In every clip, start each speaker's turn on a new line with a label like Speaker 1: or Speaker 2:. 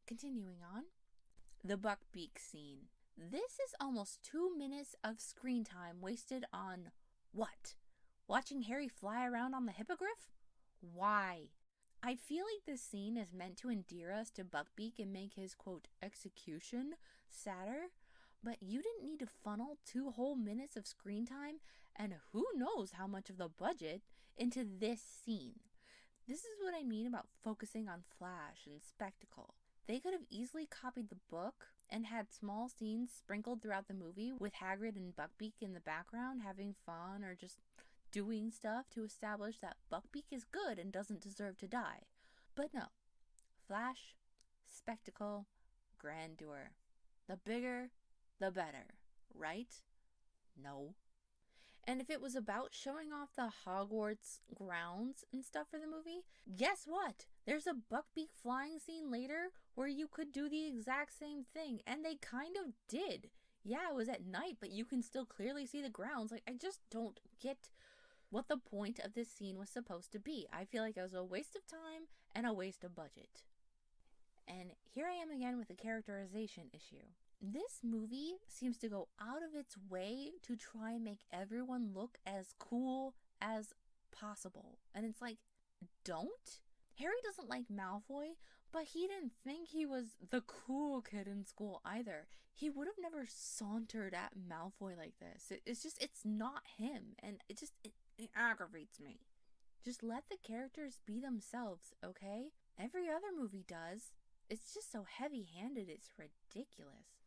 Speaker 1: Continuing on. The Buckbeak scene. This is almost 2 minutes of screen time wasted on what? Watching Harry fly around on the hippogriff? Why? I feel like this scene is meant to endear us to Buckbeak and make his, quote, execution sadder, but you didn't need to funnel 2 whole minutes of screen time and who knows how much of the budget into this scene. This is what I mean about focusing on flash and spectacle. They could have easily copied the book and had small scenes sprinkled throughout the movie with Hagrid and Buckbeak in the background having fun or just doing stuff to establish that Buckbeak is good and doesn't deserve to die. But no. Flash, spectacle, grandeur. The bigger, the better, right? No. And if it was about showing off the Hogwarts grounds and stuff for the movie, guess what? There's a Buckbeak flying scene later where you could do the exact same thing, and they kind of did. Yeah, it was at night, but you can still clearly see the grounds. Like, I just don't get what the point of this scene was supposed to be. I feel like it was a waste of time and a waste of budget. And here I am again with the characterization issue. This movie seems to go out of its way to try and make everyone look as cool as possible. And it's like, don't? Harry doesn't like Malfoy, but he didn't think he was the cool kid in school either. He would have never sauntered at Malfoy like this. It's not him. And it aggravates me. Just let the characters be themselves, okay? Every other movie does. It's just so heavy-handed, it's ridiculous.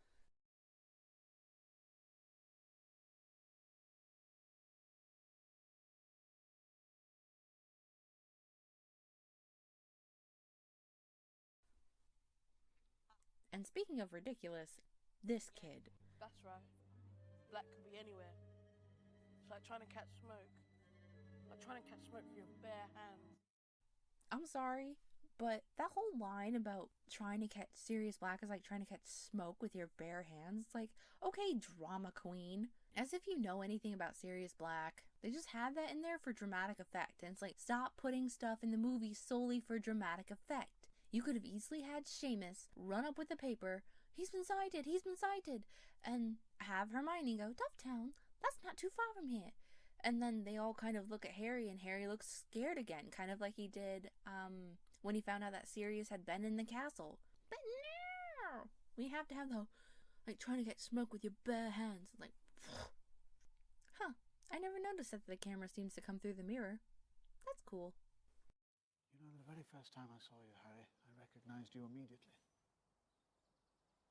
Speaker 1: And speaking of ridiculous, this kid.
Speaker 2: That's right. Black could be anywhere. It's like trying to catch smoke. Like trying to catch smoke with your bare hands.
Speaker 1: I'm sorry, but that whole line about trying to catch Sirius Black is like trying to catch smoke with your bare hands. It's like, okay, drama queen. As if you know anything about Sirius Black. They just have that in there for dramatic effect. And it's like, stop putting stuff in the movie solely for dramatic effect. You could have easily had Seamus run up with the paper, he's been sighted, and have Hermione go, Dufftown, that's not too far from here. And then they all kind of look at Harry, and Harry looks scared again, kind of like he did when he found out that Sirius had been in the castle. But no! We have to have the, like, trying to get smoke with your bare hands. Like, huh. I never noticed that the camera seems to come through the mirror. That's cool.
Speaker 3: You know, the very first time I saw you, Harry, I recognized you immediately.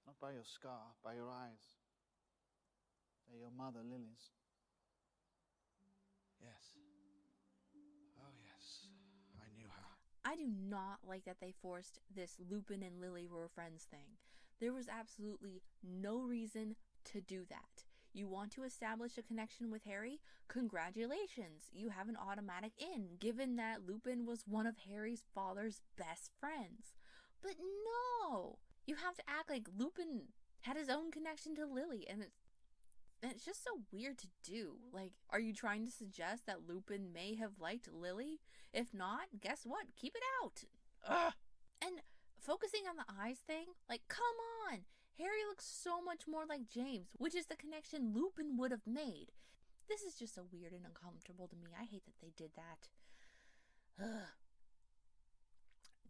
Speaker 3: Not by your scar, by your eyes. They're your mother, Lily's.
Speaker 4: Yes. Oh, yes. I knew her.
Speaker 1: I do not like that they forced this Lupin and Lily were friends thing. There was absolutely no reason to do that. You want to establish a connection with Harry? Congratulations, you have an automatic in, given that Lupin was one of Harry's father's best friends. But no! You have to act like Lupin had his own connection to Lily, and it's just so weird to do. Like, are you trying to suggest that Lupin may have liked Lily? If not, guess what? Keep it out. Ugh! And focusing on the eyes thing, like, come on! Harry looks so much more like James, which is the connection Lupin would have made. This is just so weird and uncomfortable to me. I hate that they did that. Ugh.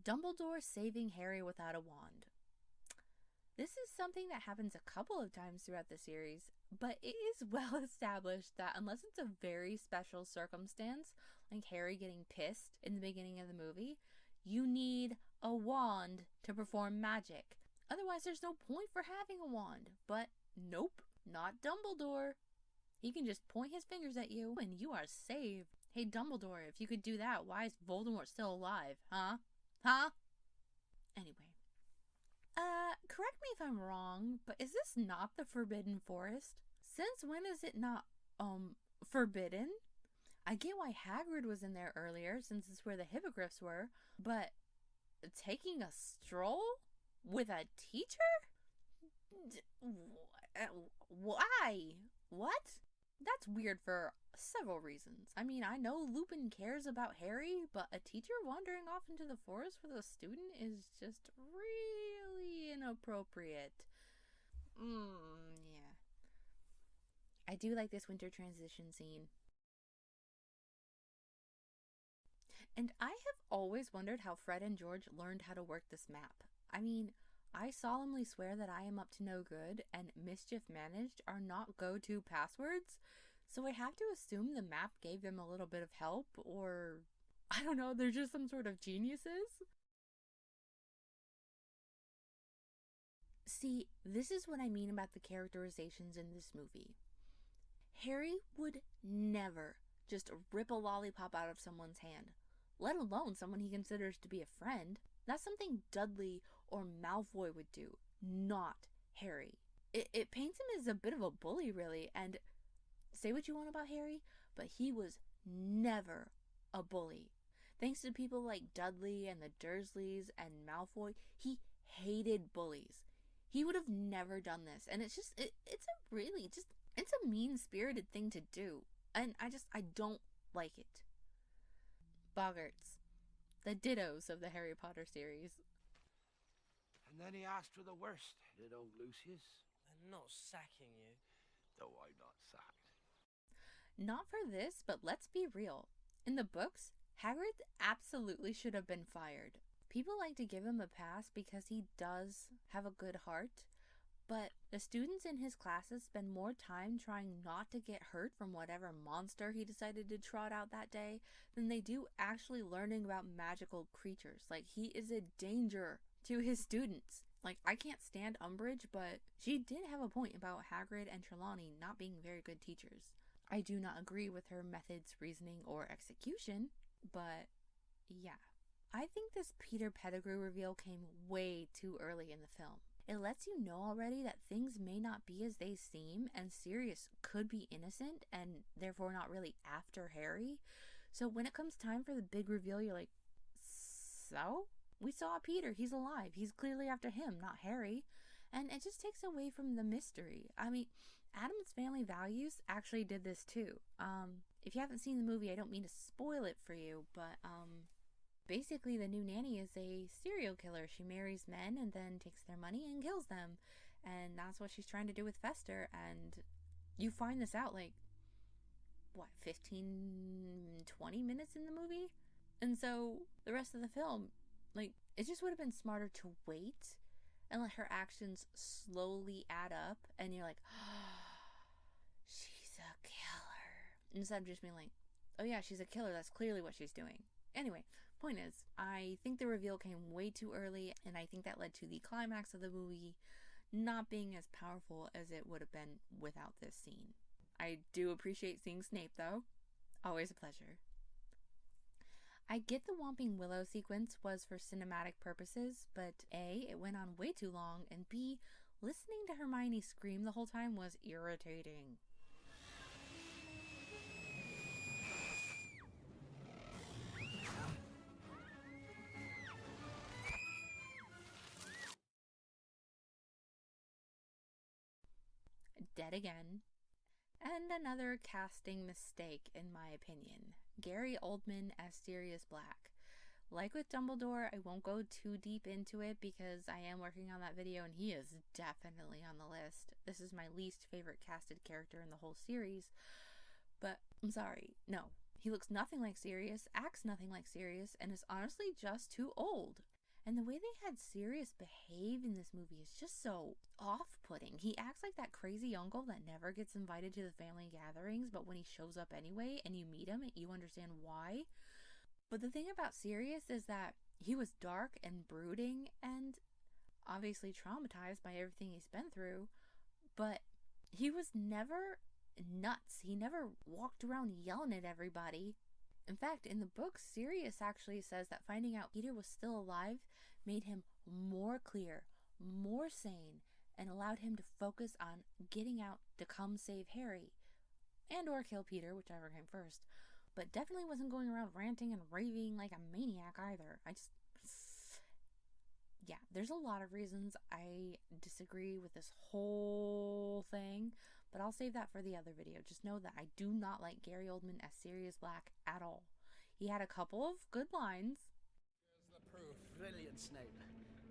Speaker 1: Dumbledore saving Harry without a wand. This is something that happens a couple of times throughout the series, but it is well established that unless it's a very special circumstance, like Harry getting pissed in the beginning of the movie, you need a wand to perform magic. Otherwise, there's no point for having a wand. But nope, not Dumbledore. He can just point his fingers at you and you are saved. Hey, Dumbledore, if you could do that, why is Voldemort still alive? Huh? Anyway. Correct me if I'm wrong, but is this not the Forbidden Forest? Since when is it not, forbidden? I get why Hagrid was in there earlier, since it's where the hippogriffs were, but taking a stroll? With a teacher? Why? What? That's weird for several reasons. I mean, I know Lupin cares about Harry, but a teacher wandering off into the forest with a student is just really inappropriate. Yeah. I do like this winter transition scene. And I have always wondered how Fred and George learned how to work this map. I mean, I solemnly swear that I am up to no good and mischief managed are not go-to passwords, so I have to assume the map gave them a little bit of help, or I don't know, they're just some sort of geniuses. See, this is what I mean about the characterizations in this movie. Harry would never just rip a lollipop out of someone's hand, let alone someone he considers to be a friend. That's something Dudley or Malfoy would do, not Harry. It paints him as a bit of a bully, really, and say what you want about Harry, but he was never a bully. Thanks to people like Dudley and the Dursleys and Malfoy, he hated bullies. He would have never done this, and it's a mean-spirited thing to do, and I don't like it. Boggarts, the dittos of the Harry Potter series.
Speaker 4: And then he asked for the worst, did old Lucius?
Speaker 5: I'm not sacking you.
Speaker 4: Though I'm not sacked.
Speaker 1: Not for this, but let's be real. In the books, Hagrid absolutely should have been fired. People like to give him a pass because he does have a good heart, but the students in his classes spend more time trying not to get hurt from whatever monster he decided to trot out that day than they do actually learning about magical creatures. Like, he is a danger to his students. Like, I can't stand Umbridge, but she did have a point about Hagrid and Trelawney not being very good teachers. I do not agree with her methods, reasoning, or execution, but yeah. I think this Peter Pettigrew reveal came way too early in the film. It lets you know already that things may not be as they seem, and Sirius could be innocent and therefore not really after Harry. So when it comes time for the big reveal, you're like, so? We saw Peter, he's alive. He's clearly after him, not Harry. And it just takes away from the mystery. I mean, Adam's Family Values actually did this too. If you haven't seen the movie, I don't mean to spoil it for you, but basically the new nanny is a serial killer. She marries men and then takes their money and kills them. And that's what she's trying to do with Fester. And you find this out like, what, 15-20 minutes in the movie? And so the rest of the film, like, it just would have been smarter to wait and let her actions slowly add up, and you're like, oh, she's a killer. Instead of just being like, oh yeah, she's a killer, that's clearly what she's doing. Anyway, point is, I think the reveal came way too early, and I think that led to the climax of the movie not being as powerful as it would have been without this scene. I do appreciate seeing Snape, though. Always a pleasure. I get the Whomping Willow sequence was for cinematic purposes, but A, it went on way too long, and B, listening to Hermione scream the whole time was irritating. Dead again. And another casting mistake, in my opinion. Gary Oldman as Sirius Black. Like with Dumbledore, I won't go too deep into it because I am working on that video and he is definitely on the list. This is my least favorite casted character in the whole series. But I'm sorry, no. He looks nothing like Sirius, acts nothing like Sirius, and is honestly just too old. And the way they had Sirius behave in this movie is just so off-putting. He acts like that crazy uncle that never gets invited to the family gatherings, but when he shows up anyway and you meet him, you understand why. But the thing about Sirius is that he was dark and brooding and obviously traumatized by everything he's been through, but he was never nuts. He never walked around yelling at everybody. In fact, in the book, Sirius actually says that finding out Peter was still alive made him more clear, more sane, and allowed him to focus on getting out to come save Harry. And or kill Peter, whichever came first. But definitely wasn't going around ranting and raving like a maniac either. Yeah, there's a lot of reasons I disagree with this whole thing. but I'll save that for the other video. Just know that I do not like Gary Oldman as Sirius Black at all. He had a couple of good lines.
Speaker 6: Here's the proof. Brilliant, Snape.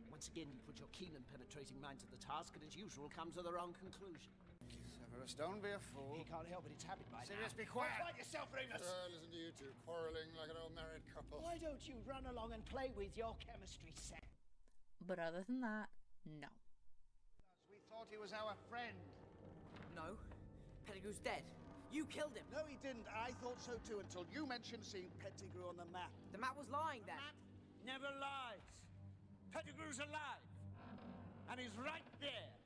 Speaker 6: Once again, you put your keen and penetrating mind to the task and, as usual, come to the wrong conclusion.
Speaker 3: Severus, don't be a fool.
Speaker 6: He can't help it, it's habit by
Speaker 3: Sirius,
Speaker 6: now.
Speaker 3: be quiet!
Speaker 6: Quiet yourself, Remus!
Speaker 4: Listen to you two, quarrelling like an old married couple.
Speaker 6: Why don't you run along and play with your chemistry set?
Speaker 1: But other than that, no.
Speaker 3: We thought he was our friend.
Speaker 7: No. Pettigrew's dead. You killed him.
Speaker 8: No, he didn't. I thought so too until you mentioned seeing Pettigrew on the map.
Speaker 7: The map was lying then.
Speaker 8: Never lies. Pettigrew's alive. And he's right there.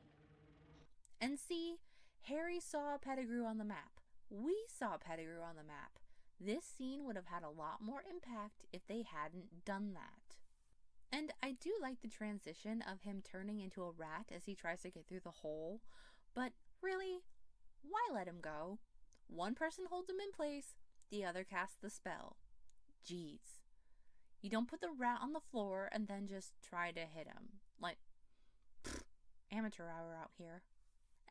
Speaker 1: And see, Harry saw Pettigrew on the map. We saw Pettigrew on the map. This scene would have had a lot more impact if they hadn't done that. And I do like the transition of him turning into a rat as he tries to get through the hole. But really, why let him go? One person holds him in place, the other casts the spell. Jeez. You don't put the rat on the floor and then just try to hit him. Like, pfft, amateur hour out here.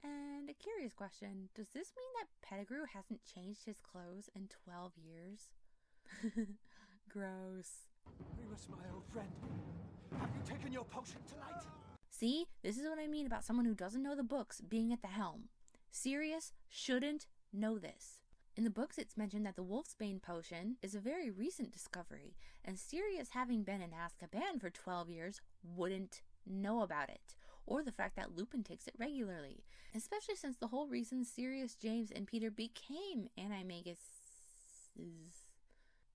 Speaker 1: And a curious question, does this mean that Pettigrew hasn't changed his clothes in 12 years? Gross.
Speaker 6: Remus, my old friend, have you taken your potion tonight?
Speaker 1: See, this is what I mean about someone who doesn't know the books being at the helm. Sirius shouldn't know this. In the books, it's mentioned that the Wolfsbane potion is a very recent discovery, and Sirius, having been in Azkaban for 12 years, wouldn't know about it, or the fact that Lupin takes it regularly, especially since the whole reason Sirius, James, and Peter became animagus...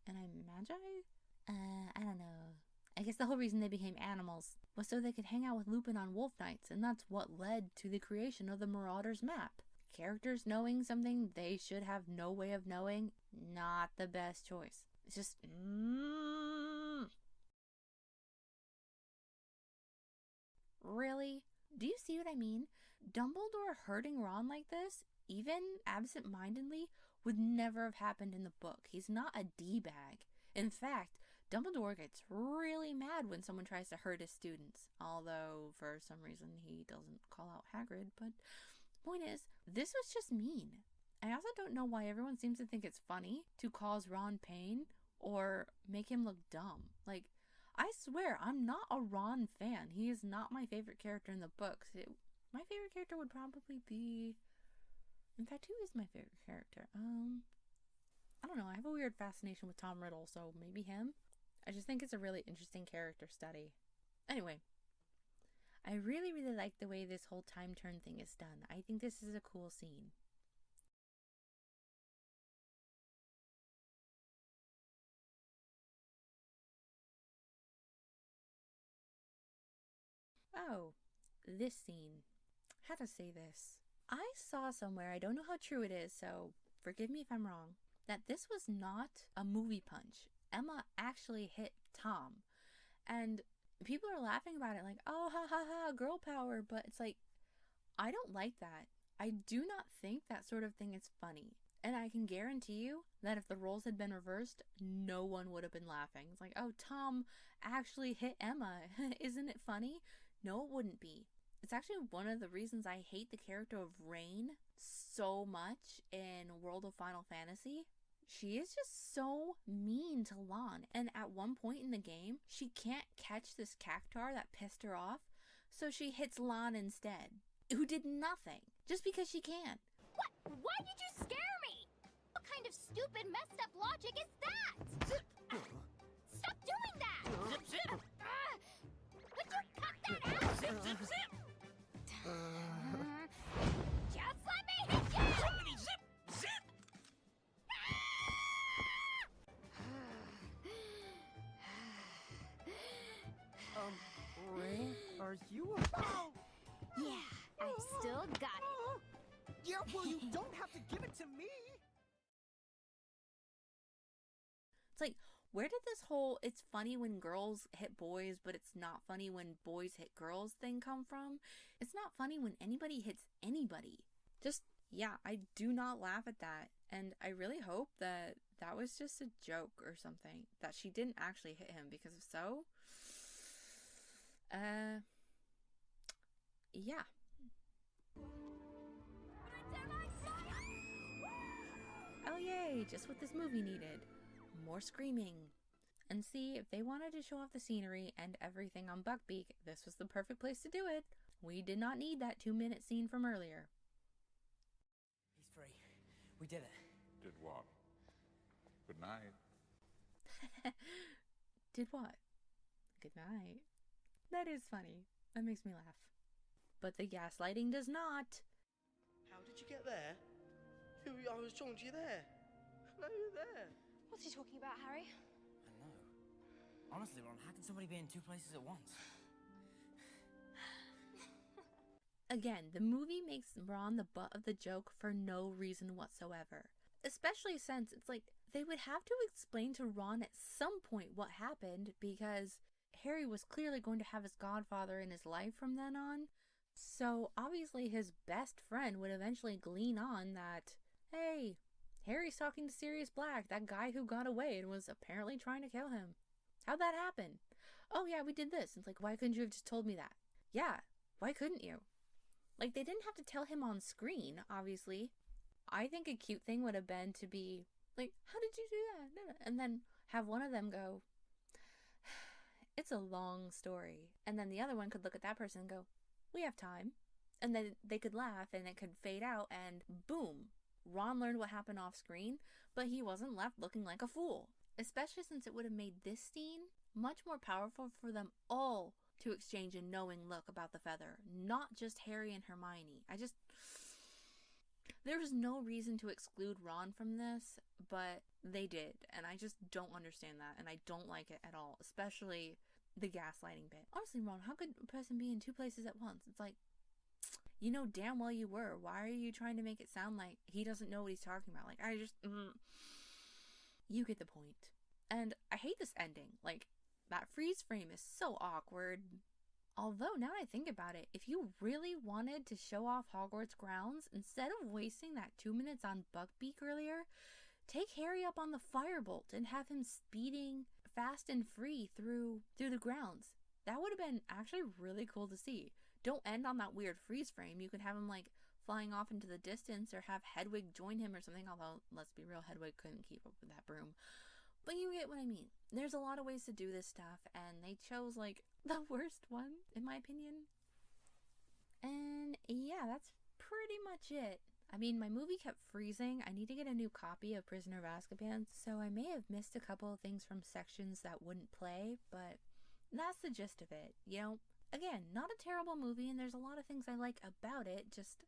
Speaker 1: Animagi? I don't know. I guess the whole reason they became animals was so they could hang out with Lupin on Wolf Nights, and that's what led to the creation of the Marauders map. Characters knowing something they should have no way of knowing, not the best choice. It's just... Really? Do you see what I mean? Dumbledore hurting Ron like this, even absent-mindedly, would never have happened in the book. He's not a D-bag. In fact, Dumbledore gets really mad when someone tries to hurt his students. Although, for some reason, he doesn't call out Hagrid. But point is, this was just mean. I also don't know why everyone seems to think it's funny to cause Ron pain or make him look dumb. Like, I swear, I'm not a Ron fan. He is not my favorite character in the books. My favorite character would probably be... In fact, who is my favorite character? I don't know. I have a weird fascination with Tom Riddle, so maybe him? I just think it's a really interesting character study. Anyway, I really, really like the way this whole time turn thing is done. I think this is a cool scene. Oh, this scene. How to say this? I saw somewhere, I don't know how true it is, so forgive me if I'm wrong, that this was not a movie punch. Emma actually hit Tom. And people are laughing about it like, oh, ha ha ha, girl power. But it's like, I don't like that. I do not think that sort of thing is funny. And I can guarantee you that if the roles had been reversed, no one would have been laughing. It's like, oh, Tom actually hit Emma. Isn't it funny? No, it wouldn't be. It's actually one of the reasons I hate the character of Rain so much in World of Final Fantasy. She is just so mean to Lon. And at one point in the game, she can't catch this cactuar that pissed her off. So she hits Lon instead, who did nothing, just because she can.
Speaker 9: What? Why did you scare me? What kind of stupid, messed up logic is that?
Speaker 6: Zip!
Speaker 9: Stop doing that!
Speaker 6: Zip, zip!
Speaker 9: Would you cut that out?
Speaker 6: Zip, zip, zip!
Speaker 9: Just let me hit you!
Speaker 6: Somebody zip! Zip!
Speaker 7: Rain, are you
Speaker 9: Yeah, I've still got it.
Speaker 7: Yeah, well, you don't have to give it to me.
Speaker 1: It's like, where did this whole it's funny when girls hit boys, but it's not funny when boys hit girls thing come from? It's not funny when anybody hits anybody. Just, yeah, I do not laugh at that. And I really hope that that was just a joke or something, that she didn't actually hit him, because if so, yeah.
Speaker 9: It's
Speaker 1: oh yay, just what this movie needed. More screaming. And see, if they wanted to show off the scenery and everything on Buckbeak, this was the perfect place to do it. We did not need that 2-minute scene from earlier.
Speaker 7: He's free. We did it.
Speaker 10: Did what? Good night.
Speaker 1: Did what? Good night. That is funny. That makes me laugh. But the gaslighting does not.
Speaker 11: How did you get there? I was talking to you there. No, you're there.
Speaker 9: What's he talking about, Harry?
Speaker 7: I know. Honestly, Ron, how can somebody be in 2 places at once?
Speaker 1: Again, the movie makes Ron the butt of the joke for no reason whatsoever. Especially since it's like they would have to explain to Ron at some point what happened, because Harry was clearly going to have his godfather in his life from then on. So obviously his best friend would eventually glean on that, hey, Harry's talking to Sirius Black, that guy who got away and was apparently trying to kill him. How'd that happen? Oh yeah, we did this. It's like, why couldn't you have just told me that? Yeah, why couldn't you? Like, they didn't have to tell him on screen, obviously. I think a cute thing would have been to be like, how did you do that? And then have one of them go, it's a long story. And then the other one could look at that person and go, we have time. And then they could laugh and it could fade out and boom. Ron learned what happened off screen, but he wasn't left looking like a fool. Especially since it would have made this scene much more powerful for them all to exchange a knowing look about the feather, not just Harry and Hermione. There was no reason to exclude Ron from this, but they did, and I just don't understand that, and I don't like it at all, especially the gaslighting bit. Honestly, Ron, how could a person be in 2 places at once? It's like, you know damn well you were. Why are you trying to make it sound like he doesn't know what he's talking about? Like, you get the point. And I hate this ending. Like, that freeze frame is so awkward. Although, now I think about it, if you really wanted to show off Hogwarts grounds, instead of wasting that 2 minutes on Buckbeak earlier, take Harry up on the firebolt and have him speeding fast and free through the grounds. That would have been actually really cool to see. Don't end on that weird freeze frame. You could have him, like, flying off into the distance, or have Hedwig join him or something, although, let's be real, Hedwig couldn't keep up with that broom. But you get what I mean. There's a lot of ways to do this stuff, and they chose, like, the worst one, in my opinion. And yeah, that's pretty much it. I mean, my movie kept freezing. I need to get a new copy of Prisoner of Azkaban, so I may have missed a couple of things from sections that wouldn't play, but that's the gist of it. You know, again, not a terrible movie, and there's a lot of things I like about it, just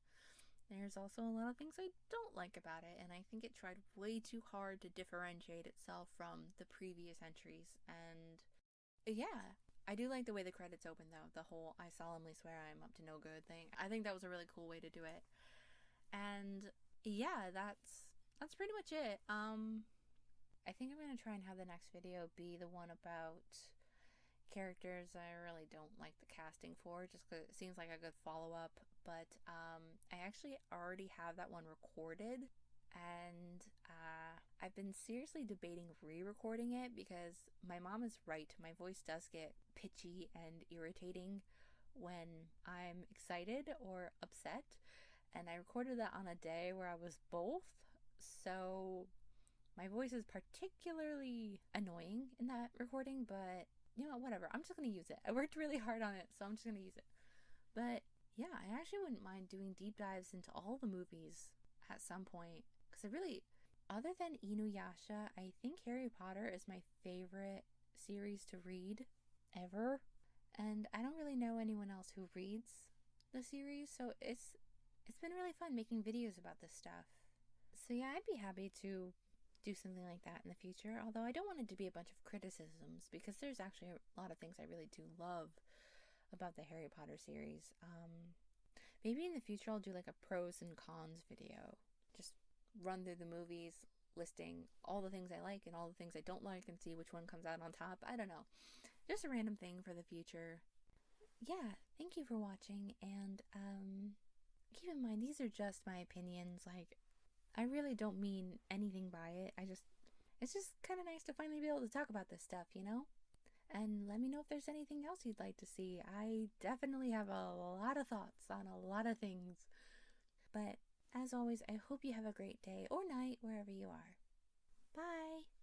Speaker 1: there's also a lot of things I don't like about it, and I think it tried way too hard to differentiate itself from the previous entries. And yeah, I do like the way the credits open, though. The whole I solemnly swear I am up to no good thing. I think that was a really cool way to do it. And yeah, that's pretty much it. I think I'm gonna try and have the next video be the one about characters I really don't like the casting for, just because it seems like a good follow-up. But I actually already have that one recorded, and I've been seriously debating re-recording it, because my mom is right. My voice does get pitchy and irritating when I'm excited or upset, and I recorded that on a day where I was both, so my voice is particularly annoying in that recording. But you know, whatever, I'm just gonna use it. I worked really hard on it, so I'm just gonna use it. But yeah, I actually wouldn't mind doing deep dives into all the movies at some point, because I really, other than Inuyasha, I think Harry Potter is my favorite series to read ever, and I don't really know anyone else who reads the series, so it's been really fun making videos about this stuff. So yeah, I'd be happy to do something like that in the future, although I don't want it to be a bunch of criticisms, because there's actually a lot of things I really do love about the Harry Potter series. Maybe in the future I'll do like a pros and cons video, just run through the movies, listing all the things I like and all the things I don't like, and see which one comes out on top. I don't know, just a random thing for the future. Yeah, thank you for watching, and keep in mind, these are just my opinions. Like, I really don't mean anything by it. It's just kind of nice to finally be able to talk about this stuff, you know? And let me know if there's anything else you'd like to see. I definitely have a lot of thoughts on a lot of things. But As always, I hope you have a great day or night wherever you are. Bye!